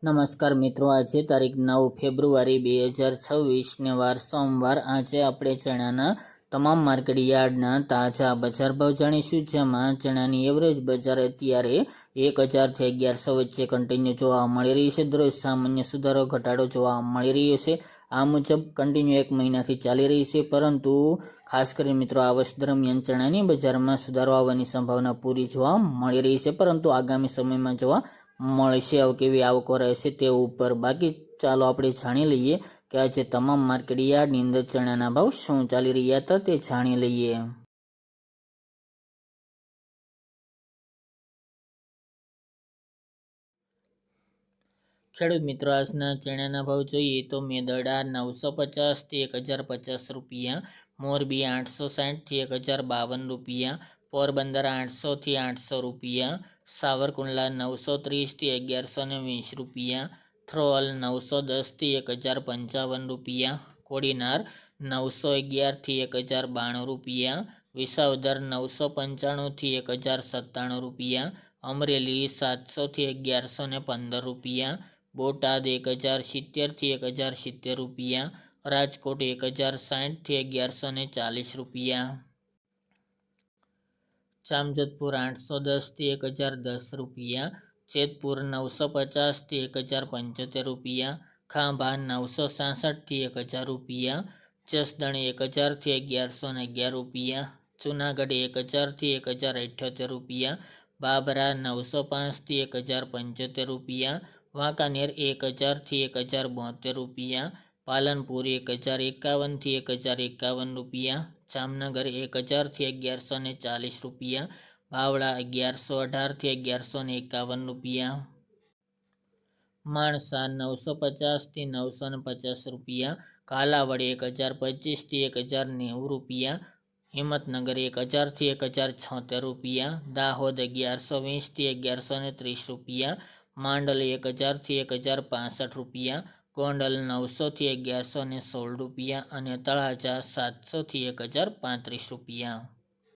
નમસ્કાર મિત્રો, આજે તારીખ 9 ફેબ્રુઆરી 2026 ને વાર સોમવાર. આજે આપણે ચણાના તમામ માર્કેટ યાર્ડના તાજા બજાર ભાવ જાણીશું, જેમાં ચણાની એવરેજ બજાર અત્યારે 1000 થી 1100 વચ્ચે કન્ટિન્યુ જોવા મળી રહી છે. દરરોજ સામાન્ય સુધારો ઘટાડો જોવા મળી રહ્યો છે. આ મુજબ કન્ટિન્યુ 1 મહિનાથી ચાલી રહી છે, પરંતુ ખાસ કરીને મિત્રો આ વર્ષ દરમિયાન ચણાની બજારમાં સુધારો આવવાની સંભાવના પૂરી જોવા મળી રહી છે, પરંતુ આગામી સમયમાં જોવા મળશે કેવી આવકો રહેશે તે ઉપર. બાકી ચાલો આપણે જાણી લઈએ કે આજે તમામ માર્કેટ યાર્ડની અંદર ચણાના ભાવ શું ચાલી રહ્યા હતા તે જાણી લઈએ. ખેડૂત મિત્રો, આજના ચણાના ભાવ જોઈએ તો મેદરડા 950 થી 1050 રૂપિયા, મોરબી 860 થી 1052 રૂપિયા, પોરબંદર 800 થી 800 રૂપિયા, સાવરકુંડલા 930 થી 1120 રૂપિયા, થ્રોલ 910 થી 1055 રૂપિયા, કોડીનાર 911 થી 1092 રૂપિયા, વિસાવદર 995 થી 1097 રૂપિયા, અમરેલી 700 થી 1115 રૂપિયા, બોટાદ 1070 થી 1070 રૂપિયા, રાજકોટ 1060 થી 1140 રૂપિયા, જામજોધપુર 810 થી 1010 રૂપિયા, જેતપુર 950 થી 1075 રૂપિયા, ખાંભા 966 થી 1000 રૂપિયા, જસદણ 1000 થી 1111 રૂપિયા, જુનાગઢ 1000 થી 1078 રૂપિયા, બાબરા 905 થી 1075 રૂપિયા, વાંકાનેર 1000 થી 1072 રૂપિયા, પાલનપુર 1051 થી 1051 રૂપિયા, જામનગર 1000 થી 1140 રૂપિયા, બાવળા 1118 થી 1151 રૂપિયા, માણસા 950 થી 950 રૂપિયા, કાલાવડ 1025 થી 1090 રૂપિયા, હિંમતનગર 1000 થી 1076 રૂપિયા, દાહોદ 1120 થી 1130 રૂપિયા, માંડલ 1000 થી 1065 રૂપિયા, ગોંડલ 900 થી 1116 રૂપિયા અને તળાજા 700 થી 1035 રૂપિયા.